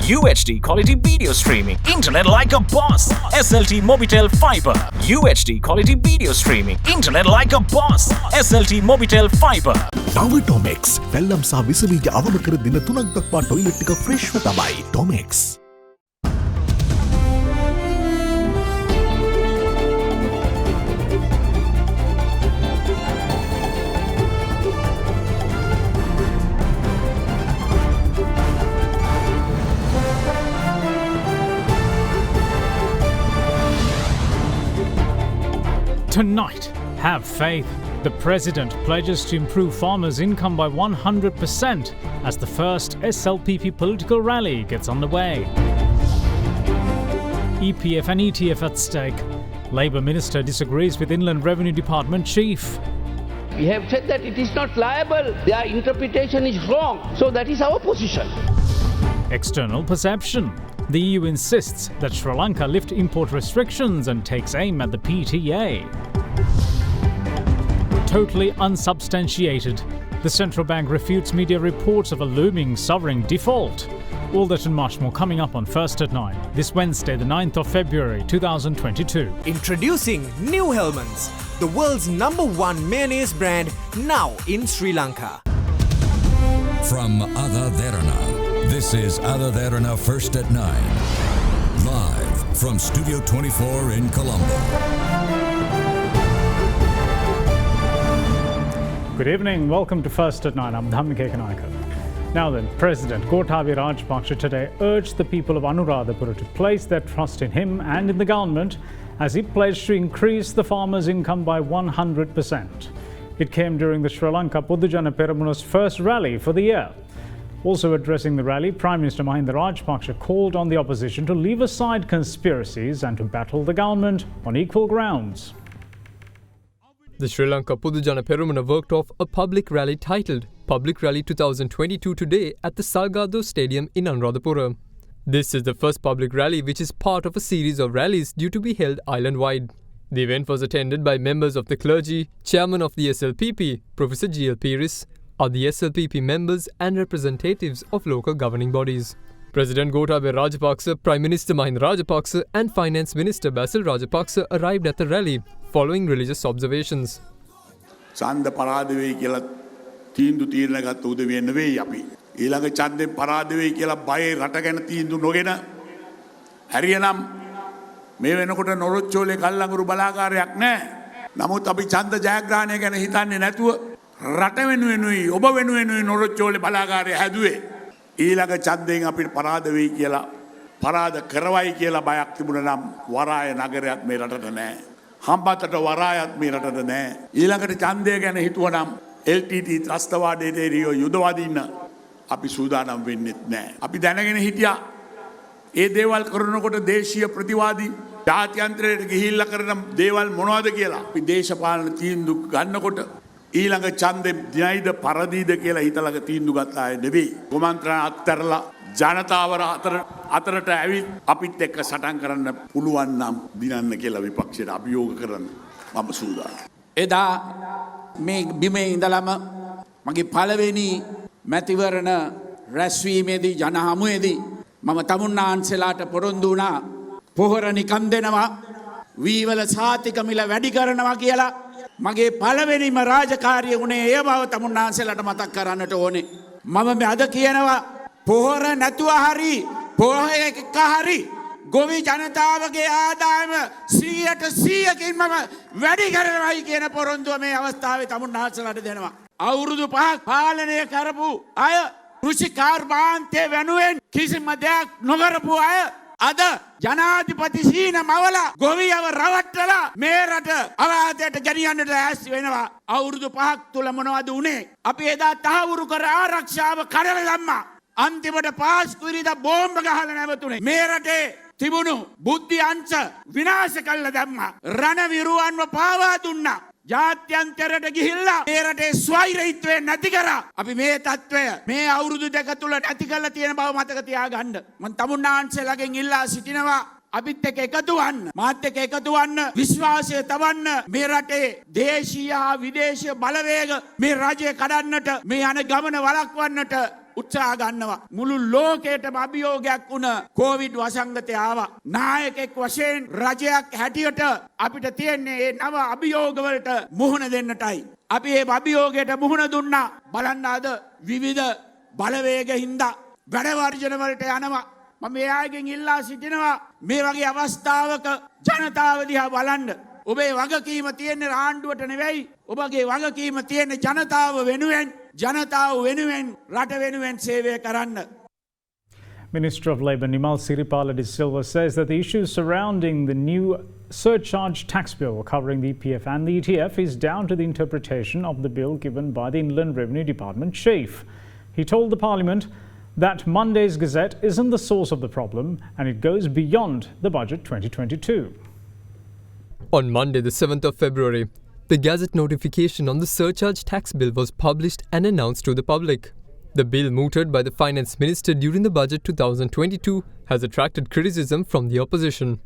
UHD quality video streaming, internet like a boss. SLT Mobitel Fiber. UHD quality video streaming, internet like a boss. SLT Mobitel Fiber. නව ඩොමෙක්ස් වැල්ලම් සහ විසබීජ අවම කර දින 3ක් දක්වා toilet එක ෆ්‍රෙෂ්ව තමයි ඩොමෙක්ස්. Tonight, have faith. The president pledges to improve farmers' income by 100% as the first SLPP political rally gets underway. EPF and ETF at stake. Labour Minister disagrees with Inland Revenue Department Chief. We have said that it is not liable. Their interpretation is wrong. So that is our position. External perception. The EU insists that Sri Lanka lift import restrictions and takes aim at the PTA. Totally unsubstantiated. The central bank refutes media reports of a looming sovereign default. All that and much more coming up on First at 9, this Wednesday, the 9th of February 2022. Introducing New Hellmann's, the world's #1 mayonnaise brand, now in Sri Lanka. From AdaDerana, this is AdaDerana First at 9. Live from Studio 24 in Colombo. Good evening, welcome to First at 9. I'm Dhammika Kanayaka. Now then, President Gotabaya Rajapaksa today urged the people of Anuradhapura to place their trust in him and in the government as he pledged to increase the farmers' income by 100%. It came during the Sri Lanka Podujana Peramuna's first rally for the year. Also addressing the rally, Prime Minister Mahinda Rajapaksa called on the opposition to leave aside conspiracies and to battle the government on equal grounds. The Sri Lanka Podujana Peramuna worked off a public rally titled Public Rally 2022 today at the Salgado Stadium in Anuradhapura. This is the first public rally which is part of a series of rallies due to be held island-wide. The event was attended by members of the clergy, chairman of the SLPP, Professor G.L. Piris, other SLPP members and representatives of local governing bodies. President Gotabaya Rajapaksa, Prime Minister Mahinda Rajapaksa and Finance Minister Basil Rajapaksa arrived at the rally following religious observations. ඡන්ද පරාද වෙයි කියලා තීන්දුව తీරන ගත්ත උදවිය නෙවෙයි අපි. ඊළඟ ඡන්දෙන් පරාද වෙයි කියලා බයේ රට ගැන තීන්දුව නොගෙන හරියනම් මේ වෙනකොට නොරොච්චෝලේ කල්ලඟුරු බලාගාරයක් නැහැ. නමුත් අපි ඡන්ද ජයග්‍රහණය ගැන හිතන්නේ නැතුව රට වෙනුවෙනුයි ඔබ වෙනුවෙනුයි නොරොච්චෝලේ බලාගාරය හැදුවේ. ඊළඟ ඡන්දයෙන් අපිට පරාද වෙයි කියලා පරාද කරවයි කියලා බයක් තිබුණා නම් වරාය නගරයක් මේ රටට නැහැ. හම්බතට වරායත් මේ රටට නැහැ. ඊළඟට ඡන්දය ගැන හිතුවනම් LTT ත්‍රස්තවාදයට එරියෝ යුදවදින්න අපි සූදානම් වෙන්නෙත් නැහැ. අපි දැනගෙන හිටියා ඒ දේවල් කරනකොට දේශීය ප්‍රතිවාදී ජාත්‍යන්තරයට ගිහිල්ලා කරන දේවල් මොනවද කියලා. අපි දේශපාලන තීන්දුව ගන්නකොට ඊළඟ ඡන්දෙ දිනයිද පරදීද කියලා හිතලා තීන්දුව ගත්ත අය නෙවෙයි. කුමන්ත්‍රණ අත්තරලා ජනතාව අතරට ඇවිත් අපිත් එක්ක සටන් කරන්න පුළුවන් නම් දිනන්න කියලා විපක්ෂයට අභියෝග කරන්න මම සූදානම්. එදා මේ බිමේ ඉඳලම මගේ පළවෙනි මැතිවරණ රැස්වීමේදී ජනහමුවේදී මම තමුන්නාන්සලාට පොරොන්දු වුණා පොහොර නිකම් දෙනවා වීවල සාතික මිල වැඩි කරනවා කියලා. මගේ පළවෙනිම රාජකාරිය වුණේ ඒ බව තමුන්නාන්සලාට මතක් කරන්නට ඕනේ. මම අද කියනවා පොහොර නැතුව හරි පොහොර එක හරි ගොවි ජනතාවගේ ආදායම 100%කින් මම වැඩි කරනවායි කියන පොරොන්දුව මේ අවස්ථාවේ තමුන්නාන්සලාට දෙනවා. අවුරුදු 5ක් පාලනය කරපු අය කෘෂි කාර්මාන්තය වෙනුවෙන් කිසිම දෙයක් නොකරපු අය අද ජනාධිපති සීන මවලා ගොවියව රවට්ටලා මේ රට අවාදයට ගෙනියන්නට ඈස් වෙනවා. අවුරුදු 5ක් තුල මොනවද උනේ? අපි එදා තහවුරු කර ආරක්ෂාව කඩලා දැම්මා. අන්තිමට පාස්කුරිද බෝම්බ ගහලා නැවතුනේ. මේ රටේ තිබුණු බුද්ධි අංශ විනාශ කළා දැම්මා. රණ විරුවන්ව පාවා දුන්නා. ජාත්‍යන්තරයට ගිහිල්ලා මේ රටේ ස්වෛරීත්වය නැති කරා. අපි මේ තත්ත්වය මේ අවුරුදු දෙක තුල නැති කරලා තියෙන බව මතක තියාගන්න. මම තමුන්නාන්සලාගෙන් ඉල්ලා සිටිනවා අපිත් එක්ක එකතු වන්න. මාත් එක්ක එකතු වන්න. විශ්වාසය තවන්න. මේ රටේ දේශීය හා විදේශීය බලවේග මේ රජය කඩන්නට මේ යන ගමන වළක්වන්නට උත්සාහ ගන්නවා. මුළු ලෝකයටම අභියෝගයක් වුණ කොවිඩ් වසංගතය ආවා. නායකෙක් වශයෙන් රජයක් හැටියට අපිට තියෙන්නේ මේ නව අභියෝගවලට මුහුණ දෙන්නටයි. අපි මේ අභියෝගයට මුහුණ දුන්නා. බලන්න අද විවිධ බලවේග හින්දා වැඩ වර්ජන වලට යනවා. මම මේ අයගෙන් ඉල්ලා සිටිනවා මේ වගේ අවස්ථාවක ජනතාව දිහා බලන්න. ඔබේ වගකීම තියෙන්නේ ආණ්ඩුවට නෙවෙයි. ඔබගේ වගකීම තියෙන්නේ ජනතාව වෙනුවෙන් රට වෙනුවෙන් සේවය කරන්න. Minister of Labour Nimal Siripala de Silva says that the issues surrounding the new surcharge tax bill covering the EPF and the ETF is down to the interpretation of the bill given by the Inland Revenue Department chief. He told the Parliament that Monday's Gazette isn't the source of the problem and it goes beyond the budget 2022. On Monday, the 7th of February, the Gazette notification on the surcharge tax bill was published and announced to the public. The bill mooted by the Finance Minister during the budget 2022 has attracted criticism from the opposition.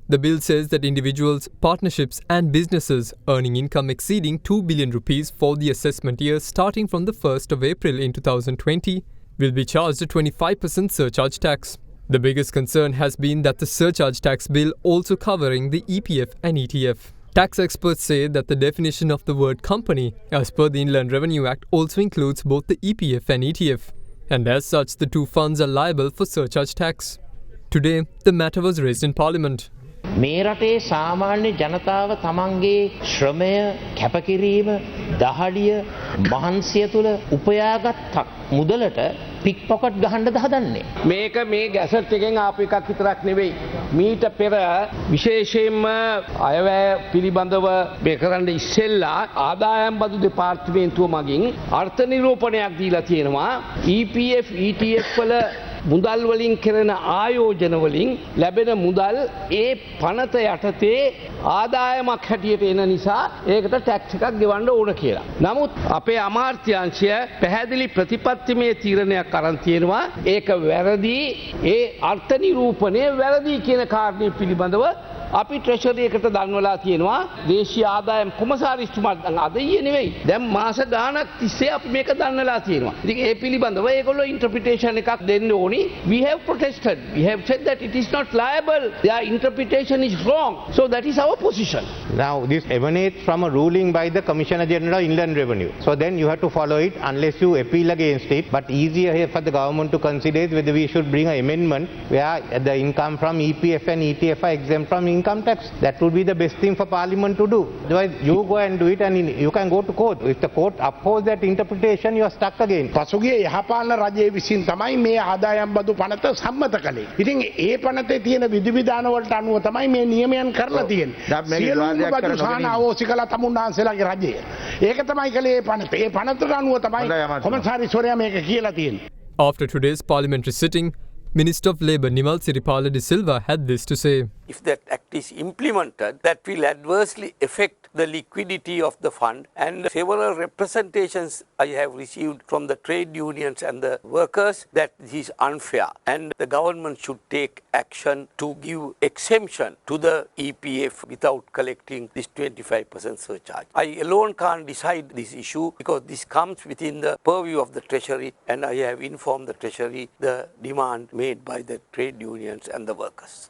The bill says that individuals, partnerships and businesses earning income exceeding 2 billion rupees for the assessment year starting from the 1st of April in 2020 will be charged a 25% surcharge tax. The biggest concern has been that the surcharge tax bill also covering the EPF and ETF. Tax experts say that the definition of the word company as per the Inland Revenue Act also includes both the EPF and ETF, and as such the two funds are liable for surcharge tax. Today, the matter was raised in Parliament. මේ රටේ සාමාන්‍ය ජනතාව තමන්ගේ ශ්‍රමය කැපකිරීම දහඩිය මහන්සිය තුළ උපයාගත් මුදලට pick pocket ගහන්නද හදන්නේ. මේක මේ ගැසට් එකෙන් ආපු එකක් විතරක් නෙවෙයි. මීට පෙර විශේෂයෙන්ම අයවැය පිළිබඳව මේ කරන්න ඉස්සෙල්ලා ආදායම් බදු දෙපාර්තමේන්තුව මගින් අර්ථ නිරූපණයක් දීලා තියෙනවා. EPF ETF වල මුදල් වලින් කරන ආයෝජන වලින් ලැබෙන මුදල් ඒ පනත යටතේ ආදායමක් හැටියට එන නිසා ඒකට ටැක්ස් එකක් ගෙවන්න ඕන කියලා. නමුත් අපේ අමාත්‍යාංශය පැහැදිලි ප්‍රතිපත්තිමය තීරණයක් අරන් තියෙනවා. ඒක වැරදි. ඒ අර්ථ නිරූපණය වැරදි කියන කාරණේ පිළිබඳව අපි ට්‍රෙෂරි එකට දන්වලා තියෙනවා. දේශීය ආදායම් කොමසාරිස්තුමාට අද ඊයේ නෙවෙයි. දැන් මාස ගාණක් තිස්සේ අපි මේක දන්වලා තියෙනවා. ඉතින් ඒ පිළිබඳව ඒගොල්ලෝ ඉන්ටර්ප්‍රිටේෂන් එකක් දෙන්න ඕනි. We have protested. We have said that it is not liable. Their interpretation is wrong. So that is our position. Now this emanates from a ruling by the Commissioner General of Inland Revenue. So then you have to follow it unless you appeal against it. But easier here for the government to consider is whether we should bring an amendment where the income from EPF and ETF are exempt from income tax. That would be the best thing for Parliament to do. Otherwise you go and do it and you can go to court. If the court upholds that interpretation, you are stuck again. පසුගිය යහපාලන රජයේ විසින් තමයි මේ ආදායම් බදු පනත සම්මත කළේ. ඉතින් ඒ පනතේ තියෙන විධිවිධාන වලට අනුව තමයි මේ නියමයන් කරලා තියෙන්නේ. සියලුම බදු සාන අවශ්‍ය කළා තමුන්නාන්සේලාගේ රජය. ඒක තමයි කළේ ඒ පනත. ඒ පනතට අනුව තමයි කොමසාරිස්වරයා මේක කියලා තියෙන්නේ. After today's parliamentary sitting, Minister of Labour Nimal Siripala de Silva had this to say. If that act is implemented, that will adversely affect the liquidity of the fund, and several representations I have received from the trade unions and the workers that this is unfair and the government should take action to give exemption to the EPF without collecting this 25% surcharge. I alone can't decide this issue because this comes within the purview of the Treasury, and I have informed the Treasury the demand made by the trade unions and the workers.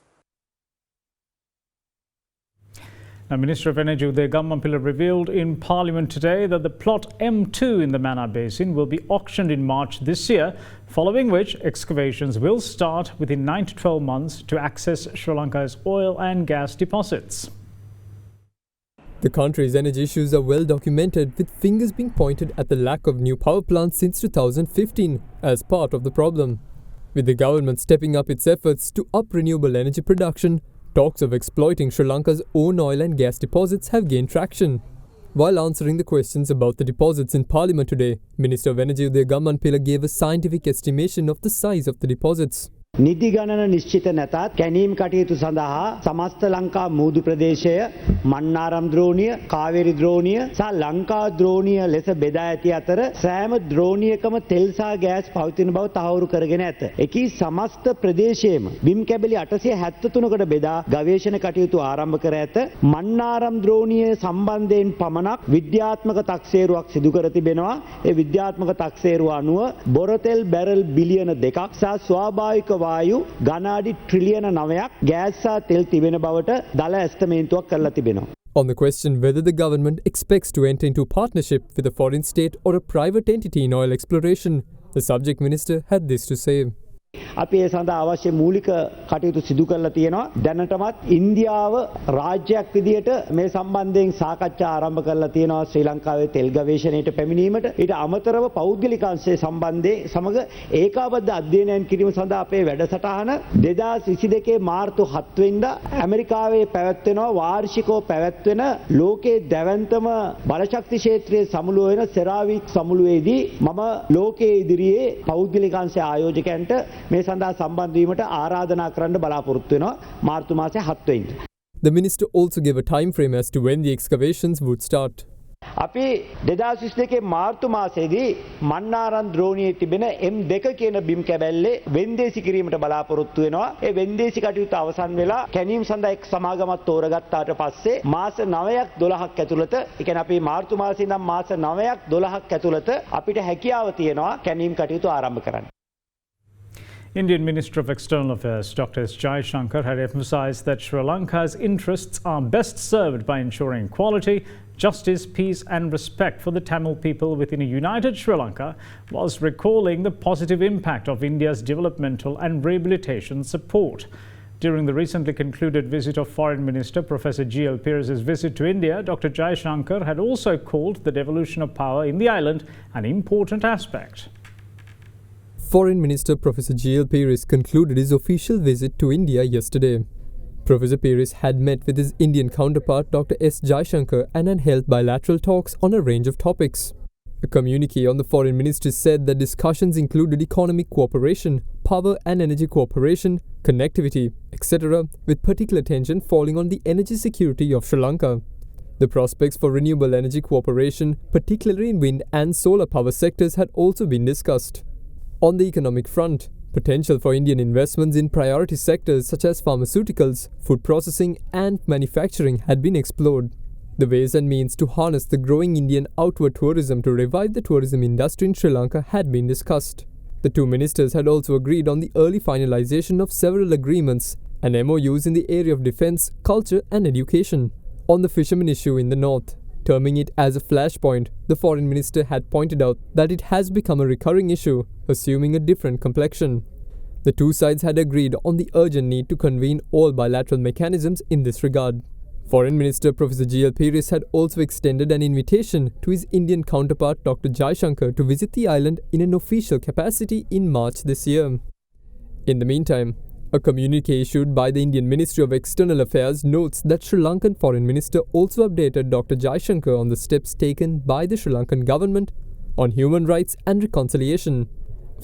Now, Minister of Energy Uday Gammanpilla revealed in Parliament today that the plot M2 in the Mannar Basin will be auctioned in March this year, following which excavations will start within 9 to 12 months to access Sri Lanka's oil and gas deposits. The country's energy issues are well documented, with fingers being pointed at the lack of new power plants since 2015 as part of the problem. With the government stepping up its efforts to up renewable energy production, talks of exploiting Sri Lanka's own oil and gas deposits have gained traction. While answering the questions about the deposits in Parliament today, Minister of Energy Uday Gammanpilla gave a scientific estimation of the size of the deposits. නිදි ගණන නිශ්චිත නැතත් කැණීම් කටයුතු සඳහා සමස්ත ලංකා මූදු ප්‍රදේශය මන්නාරම් ද්‍රෝණිය, කාවේරි ද්‍රෝණිය සහ ලංකා ද්‍රෝණිය ලෙස බෙදා ඇති අතර සෑම ද්‍රෝණියකම තෙල් සහ ගෑස් පවතින බව තහවුරු කරගෙන ඇත. එකී සමස්ත ප්‍රදේශයේම බිම් කැබලි 873කට බෙදා ගවේෂණ කටයුතු ආරම්භ කර ඇත. මන්නාරම් ද්‍රෝණිය සම්බන්ධයෙන් පමණක් විද්‍යාත්මක තක්සේරුවක් සිදු කර තිබෙනවා. ඒ විද්‍යාත්මක තක්සේරුව අනුව බොරතෙල් බැරල් බිලියන 2ක් සහ ස්වාභාවික වායු ඝනාඩි ට්‍රිලියන 9ක් ගෑස් සහ තෙල් තිබෙන බවට දල ඇස්තමේන්තුවක් කරලා තිබෙනවා. On the question whether the government expects to enter into partnership with a foreign state or a private entity in oil exploration, the subject minister had this to say. අපි ඒ සඳහා අවශ්‍ය මූලික කටයුතු සිදු කරලා තියෙනවා. දැනටමත් ඉන්දියාව රාජ්‍යයක් විදියට මේ සම්බන්ධයෙන් සාකච්ඡා ආරම්භ කරලා තියෙනවා ශ්‍රී ලංකාවේ තෙල් ගවේෂණයට පැමිණීමට. ඊට අමතරව පෞද්ගලික අංශයේ සම්බන්ධයෙන් සමග ඒකාබද්ධ අධ්‍යයනයන් කිරීම සඳහා අපේ වැඩසටහන 2022 මාර්තු 7 වෙනිදා ඇමරිකාවේ පැවැත්වෙනවා වාර්ෂිකව පැවැත්වෙන ලෝකයේ දැවැන්තම බලශක්ති ක්ෂේත්‍රයේ සමුළුව වෙන සෙරාවික් සමුළුවේදී මම ලෝකයේ ඉදිරියේ පෞද්ගලික අංශයේ ආයෝජකයන්ට මේ සඳහා සම්බන්ධ වීමට ආරාධනා කරන්න බලාපොරොත්තු වෙනවා මාර්තු මාසයේ 7 වෙනිදා. The minister also gave a time frame as to when the excavations would start. අපි 2022 මාර්තු මාසයේදී මන්නාරම් ද්‍රෝණියේ තිබෙන M2 කියන බිම් කැබැල්ලේ වෙන්දේසි කිරීමට බලාපොරොත්තු වෙනවා. ඒ වෙන්දේසි කටයුතු අවසන් වෙලා කැණීම් සඳහා එක් සමාගමක් තෝරගත්තාට පස්සේ මාස 9ක් 12ක් ඇතුළත, ඒ කියන්නේ අපි මාර්තු මාසයේ ඉඳන් මාස 9ක් 12ක් ඇතුළත අපිට හැකියාව තියෙනවා කැණීම් කටයුතු ආරම්භ කරන්න. Indian Minister of External Affairs Dr. S. Jaishankar had emphasized that Sri Lanka's interests are best served by ensuring equality, justice, peace and respect for the Tamil people within a united Sri Lanka, whilst recalling the positive impact of India's developmental and rehabilitation support. During the recently concluded visit of Foreign Minister Professor G.L. Peirce's visit to India, Dr. Jaishankar had also called the devolution of power in the island an important aspect. Foreign Minister Professor G.L. Peirce concluded his official visit to India yesterday. Professor Peirce had met with his Indian counterpart Dr. S. Jaishankar and had held bilateral talks on a range of topics. A communique on the Foreign Ministry said that discussions included economic cooperation, power and energy cooperation, connectivity, etc., with particular attention falling on the energy security of Sri Lanka. The prospects for renewable energy cooperation, particularly in wind and solar power sectors, had also been discussed. On the economic front, potential for Indian investments in priority sectors such as pharmaceuticals, food processing and manufacturing had been explored. The ways and means to harness the growing Indian outward tourism to revive the tourism industry in Sri Lanka had been discussed. The two ministers had also agreed on the early finalization of several agreements and MOUs in the area of defence, culture and education. On the fishermen issue in the north, terming it as a flashpoint, the foreign minister had pointed out that it has become a recurring issue, assuming a different complexion. The two sides had agreed on the urgent need to convene all bilateral mechanisms in this regard. Foreign Minister Professor G.L. Peirce had also extended an invitation to his Indian counterpart Dr. Jaishankar to visit the island in an official capacity in March this year. In the meantime, a communique issued by the Indian Ministry of External Affairs notes that Sri Lankan Foreign Minister also updated Dr. Jaishankar on the steps taken by the Sri Lankan government on human rights and reconciliation.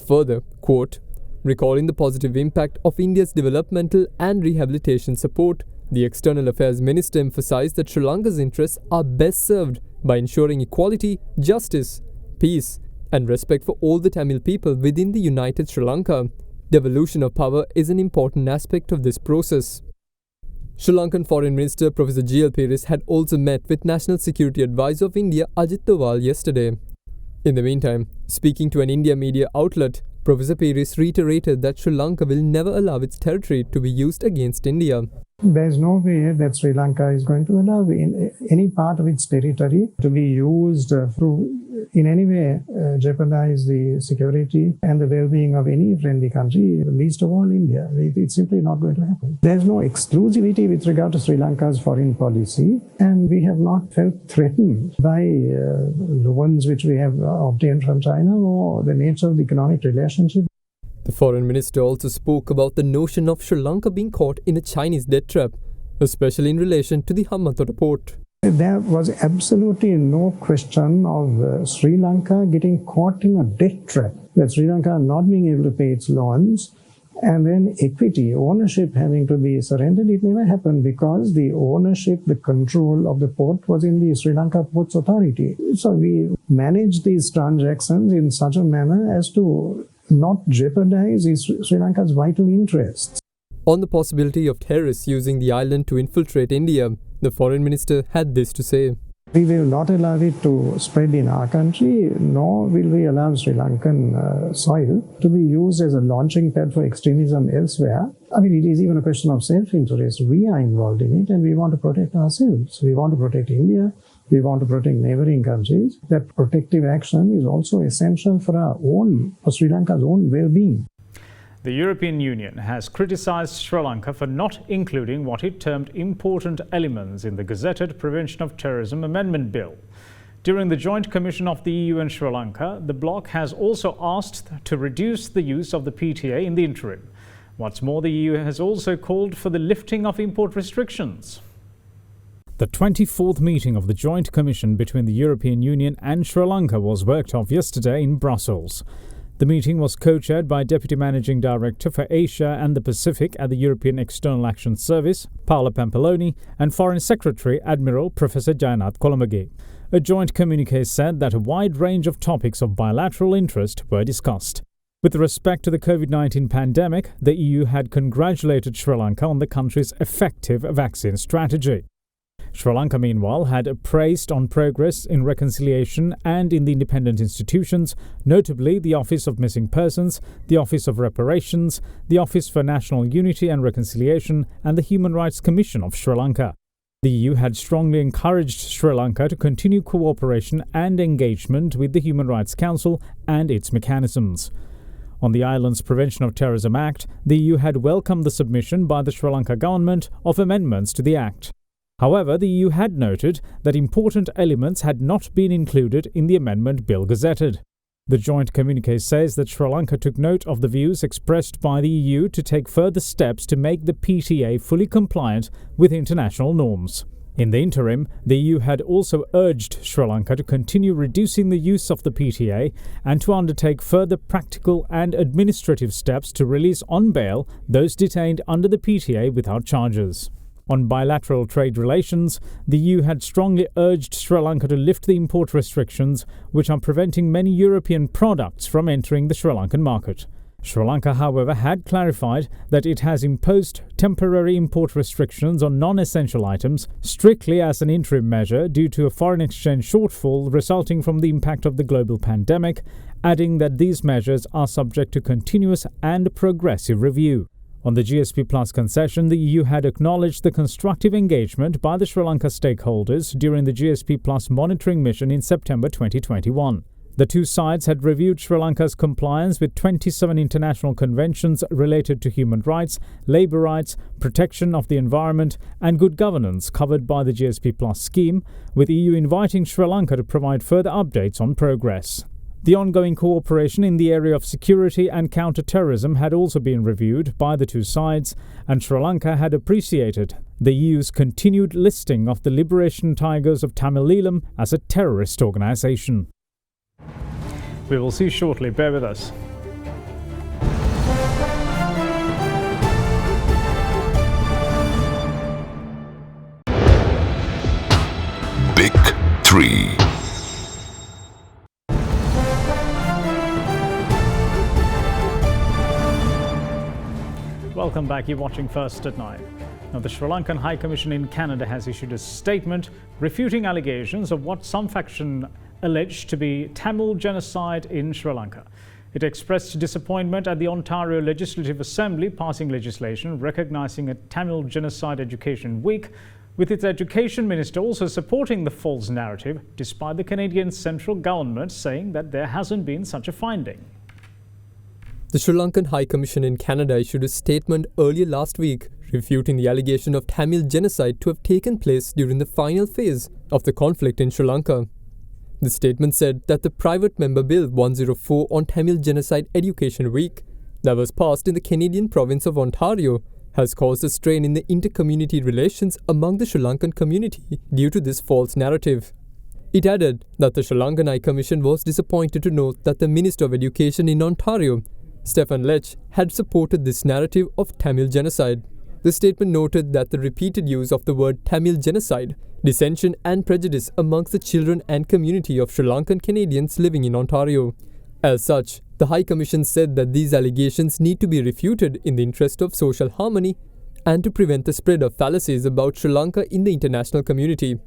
Further, quote, recalling the positive impact of India's developmental and rehabilitation support, the External Affairs Minister emphasized that Sri Lanka's interests are best served by ensuring equality, justice, peace and respect for all the Tamil people within the united Sri Lanka. Devolution of power is an important aspect of this process. Sri Lankan Foreign Minister Professor G.L. Peirce had also met with National Security Advisor of India Ajit Doval yesterday. In the meantime, speaking to an India media outlet, Professor Peirce reiterated that Sri Lanka will never allow its territory to be used against India. There is no way that Sri Lanka is going to allow any part of its territory to be used to in any way jeopardize the security and the well-being of any friendly country, least of all India. It's simply not going to happen. There's no exclusivity with regard to Sri Lanka's foreign policy, and we have not felt threatened by loans which we have obtained from China or the nature of the economic relationship. The foreign minister also spoke about the notion of Sri Lanka being caught in a Chinese debt trap, especially in relation to the Hambantota port. There was absolutely no question of Sri Lanka getting caught in a debt trap, that Sri Lanka not being able to pay its loans And then equity, ownership having to be surrendered, it never happened because the ownership, the control of the port was in the Sri Lanka Ports Authority. So we managed these transactions in such a manner as to not jeopardize Sri Lanka's vital interests. On the possibility of terrorists using the island to infiltrate India, the foreign minister had this to say. We will not allow it to spread in our country, nor will we allow Sri Lankan soil to be used as a launching pad for extremism elsewhere. I mean, it is even a question of self-interest. We are involved in it and we want to protect ourselves. We want to protect India. We want to protect neighboring countries. That protective action is also essential for Sri Lanka's own well-being. The European Union has criticised Sri Lanka for not including what it termed important elements in the gazetted Prevention of Terrorism Amendment Bill. During the Joint Commission of the EU and Sri Lanka, the bloc has also asked to reduce the use of the PTA in the interim. What's more, the EU has also called for the lifting of import restrictions. The 24th meeting of the Joint Commission between the European Union and Sri Lanka was worked off yesterday in Brussels. The meeting was co-chaired by Deputy Managing Director for Asia and the Pacific at the European External Action Service, Paolo Pampaloni, and Foreign Secretary Admiral Professor Jayanath Kolomage. A joint communique said that a wide range of topics of bilateral interest were discussed. With respect to the COVID-19 pandemic, the EU had congratulated Sri Lanka on the country's effective vaccine strategy. Sri Lanka, meanwhile, had praised on progress in reconciliation and in the independent institutions, notably the Office of Missing Persons, the Office of Reparations, the Office for National Unity and Reconciliation, and the Human Rights Commission of Sri Lanka. The EU had strongly encouraged Sri Lanka to continue cooperation and engagement with the Human Rights Council and its mechanisms. On the island's Prevention of Terrorism Act, the EU had welcomed the submission by the Sri Lanka government of amendments to the Act. However, the EU had noted that important elements had not been included in the amendment bill gazetted. The joint communique says that Sri Lanka took note of the views expressed by the EU to take further steps to make the PTA fully compliant with international norms. In the interim, the EU had also urged Sri Lanka to continue reducing the use of the PTA and to undertake further practical and administrative steps to release on bail those detained under the PTA without charges. On bilateral trade relations, the EU had strongly urged Sri Lanka to lift the import restrictions which are preventing many European products from entering the Sri Lankan market. Sri Lanka, however, had clarified that it has imposed temporary import restrictions on non-essential items strictly as an interim measure due to a foreign exchange shortfall resulting from the impact of the global pandemic, adding that these measures are subject to continuous and progressive review. On the GSP Plus concession, the EU had acknowledged the constructive engagement by the Sri Lanka stakeholders during the GSP Plus monitoring mission in September 2021. The two sides had reviewed Sri Lanka's compliance with 27 international conventions related to human rights, labour rights, protection of the environment and good governance covered by the GSP Plus scheme, with EU inviting Sri Lanka to provide further updates on progress. The ongoing cooperation in the area of security and counter-terrorism had also been reviewed by the two sides, and Sri Lanka had appreciated the EU's continued listing of the Liberation Tigers of Tamil Eelam as a terrorist organisation. We will see shortly. Bear with us. Big 3. Welcome back. You're watching First at 9. Now, the Sri Lankan High Commission in Canada has issued a statement refuting allegations of what some faction alleged to be Tamil genocide in Sri Lanka. It expressed disappointment at the Ontario Legislative Assembly passing legislation recognising a Tamil Genocide Education Week, with its education minister also supporting the false narrative, despite the Canadian central government saying that there hasn't been such a finding. The Sri Lankan High Commission in Canada issued a statement earlier last week refuting the allegation of Tamil genocide to have taken place during the final phase of the conflict in Sri Lanka. The statement said that the Private Member Bill 104 on Tamil Genocide Education Week that was passed in the Canadian province of Ontario has caused a strain in the inter-community relations among the Sri Lankan community due to this false narrative. It added that the Sri Lankan High Commission was disappointed to note that the Minister of Education in Ontario Stefan Lech, had supported this narrative of Tamil genocide. The statement noted that the repeated use of the word Tamil genocide, dissension and prejudice amongst the children and community of Sri Lankan Canadians living in Ontario. As such, the High Commission said that these allegations need to be refuted in the interest of social harmony and to prevent the spread of fallacies about Sri Lanka in the international community.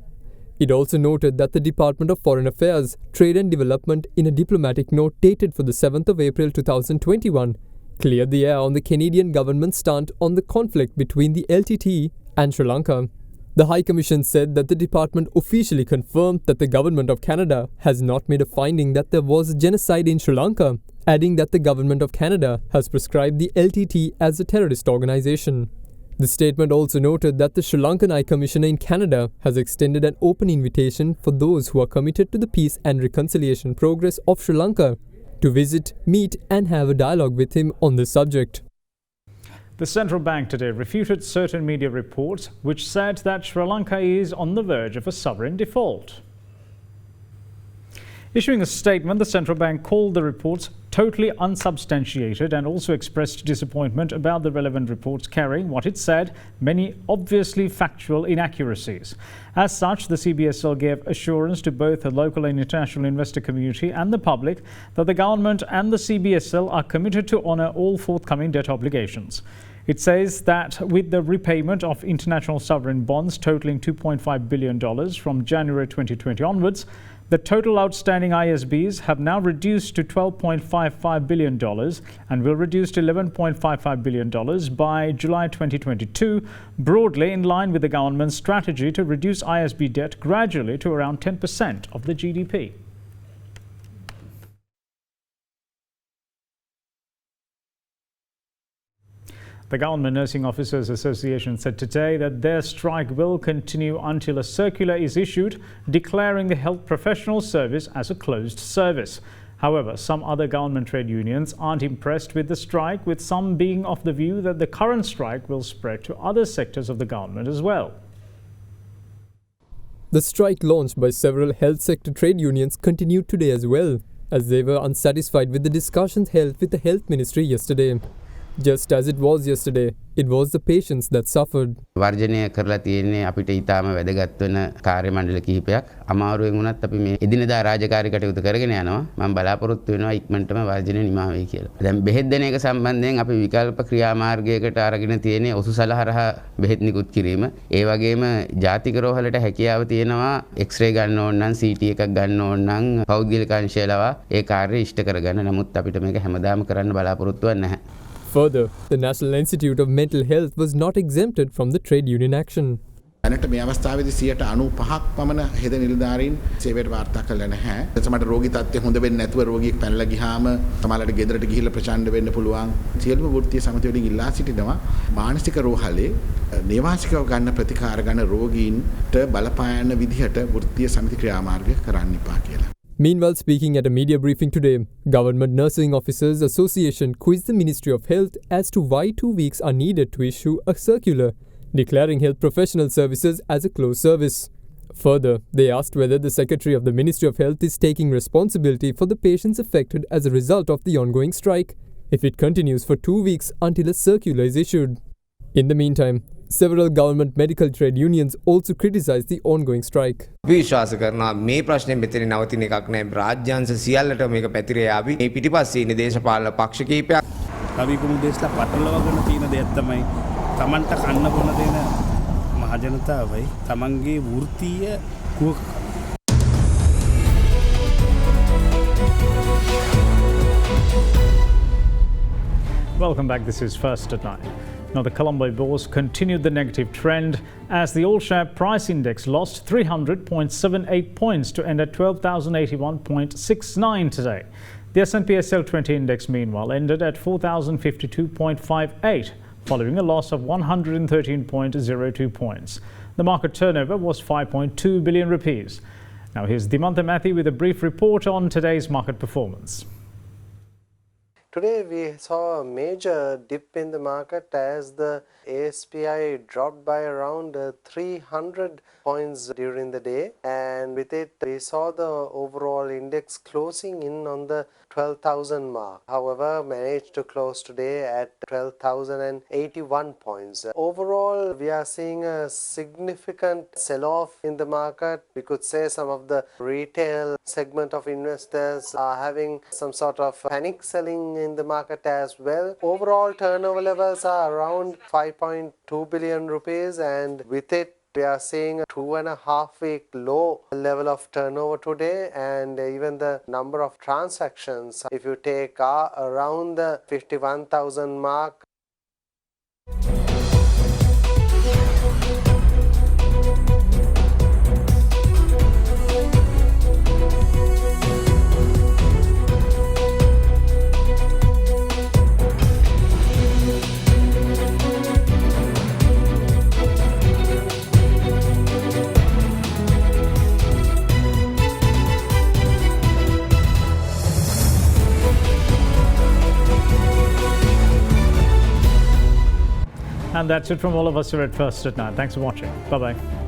It also noted that the Department of Foreign Affairs, Trade and Development, in a diplomatic note dated for the 7th of April 2021, cleared the air on the Canadian government's stand on the conflict between the LTTE and Sri Lanka. The High Commission said that the department officially confirmed that the Government of Canada has not made a finding that there was a genocide in Sri Lanka, adding that the Government of Canada has prescribed the LTTE as a terrorist organization. The statement also noted that the Sri Lankan High Commissioner in Canada has extended an open invitation for those who are committed to the peace and reconciliation progress of Sri Lanka to visit, meet and have a dialogue with him on this subject. The central bank today refuted certain media reports which said that Sri Lanka is on the verge of a sovereign default. Issuing a statement, the central bank called the reports totally unsubstantiated and also expressed disappointment about the relevant reports carrying what it said many obviously factual inaccuracies. As such, the CBSL gave assurance to both the local and international investor community and the public that the government and the CBSL are committed to honour all forthcoming debt obligations. It says that with the repayment of international sovereign bonds totaling $2.5 billion from January 2020 onwards, the total outstanding ISBs have now reduced to $12.55 billion and will reduce to $11.55 billion by July 2022, broadly in line with the government's strategy to reduce ISB debt gradually to around 10% of the GDP. The Government Nursing Officers Association said today that their strike will continue until a circular is issued declaring the health professional service as a closed service. However, some other government trade unions aren't impressed with the strike, with some being of the view that the current strike will spread to other sectors of the government as well. The strike launched by several health sector trade unions continued today as well, as they were unsatisfied with the discussions held with the Health Ministry yesterday. Just as it was yesterday, it was the patients that suffered. වර්ජනය කරලා තියෙන්නේ අපිට ඊටාම වැදගත් වෙන කාර්ය මණ්ඩල කිහිපයක්. අමාරුවෙන් වුණත් අපි මේ එදිනෙදා රාජකාරී කටයුතු කරගෙන යනවා. මම බලාපොරොත්තු වෙනවා ඉක්මනටම වර්ජනය නිමා වෙයි කියලා. දැන් බෙහෙත් දෙන එක සම්බන්ධයෙන් අපි විකල්ප ක්‍රියාමාර්ගයකට අරගෙන තියෙන්නේ ඔසුසල හරහා බෙහෙත් නිකුත් කිරීම. ඒ වගේම ජාතික රෝහලට හැකියාව තියෙනවා එක්ස්රේ ගන්න ඕන නම් CT එකක් ගන්න ඕන නම් පෞද්ගලික අංශය ලවා ඒ කාර්යය ඉෂ්ට කරගන්න. නමුත් අපිට මේක හැමදාම කරන්න බලාපොරොත්තුවක් නැහැ. Further, the National Institute of Mental Health was not exempted from the trade union action. දැනට මේ අවස්ථාවේදී 95ක් පමණ හෙද නිලධාරීන් සේවයට වාර්තා කළා නැහැ. එතකොට රෝගී තත්ත්වය හොඳ වෙන්නේ නැතුව රෝගියෙක් පැනලා ගියාම සමහරවිට ගෙදරට ගිහිල්ලා ප්‍රචණ්ඩ වෙන්න පුළුවන්. සියලුම වෘත්තීය සමිති වලින් ඉල්ලා සිටිනවා මානසික රෝහලේ නේවාසිකව ගන්න ප්‍රතිකාර ගන්න රෝගීන්ට බලපාන විදිහට වෘත්තීය සමිති ක්‍රියාමාර්ග කරන්න එපා කියලා. Meanwhile, speaking at a media briefing today, Government Nursing Officers Association quizzed the Ministry of Health as to why 2 weeks are needed to issue a circular declaring health professional services as a closed service. Further, they asked whether the Secretary of the Ministry of Health is taking responsibility for the patients affected as a result of the ongoing strike if it continues for 2 weeks until a circular is issued. In the meantime, several government medical trade unions also criticized the ongoing strike. විශ්වාස කරනවා මේ ප්‍රශ්නේ මෙතන නවතින එකක් නෑ රාජ්‍යාංශ සියල්ලට මේක පැතිර යාවි මේ පිටිපස්සේ ඉන්නේ දේශපාලන පක්ෂ කිහිපයක් කවිකුණු දේශලා පටලවාගෙන තියෙන දෙයක් තමයි Tamanට කන්න බොන දෙන මහජනතාවයි තමන්ගේ වෘත්තීය Welcome back. This is First at 9. Now, the Colombo Bourse continued the negative trend as the all-share price index lost 300.78 points to end at 12,081.69 today. The S&P SL20 index, meanwhile, ended at 4,052.58, following a loss of 113.02 points. The market turnover was 5.2 billion rupees. Now, here's Dimantha Mathi with a brief report on today's market performance. Today we saw a major dip in the market as the ASPI dropped by around 300 points during the day, and with it we saw the overall index closing in on the 12,000 mark. However, managed to close today at 12,081 points. Overall, we are seeing a significant sell-off in the market. We could say some of the retail segment of investors are having some sort of panic selling in the market as well. Overall turnover levels are around 5.2 billion rupees, and with it we are seeing a 2.5 week low level of turnover today, and even the number of transactions, if you take, are around the 51,000 mark. And that's it from all of us here at First at 9. Thanks for watching. Bye-bye.